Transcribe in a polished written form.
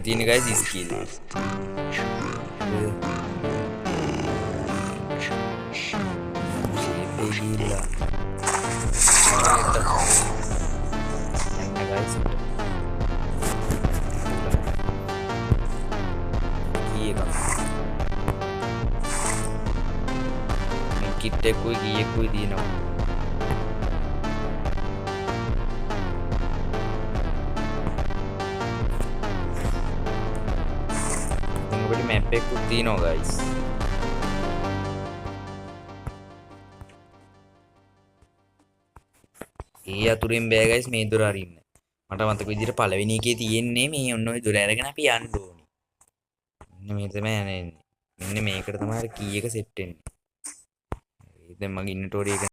ඔය තියෙන guys skill. ගිහිල්ලා guys kit එකකුයි කීයකුයි දිනනවා. මොකද මැප් එකකුත් තියෙනවා guys. ඒ අතුරින් බෑ guys මේ දොර අරින්න. මට මතක විදිහට පළවෙනි එකේ තියෙන්නේ මේ ඔන්න ඔය දොර අරගෙන අපි යන්න ඕනේ. මෙන්න මේ තමයි යන්නේ. මෙන්න මේකට තමයි කී එක සෙට් වෙන්නේ. දැන් මගේ ඉන්වෙන්ටරි එක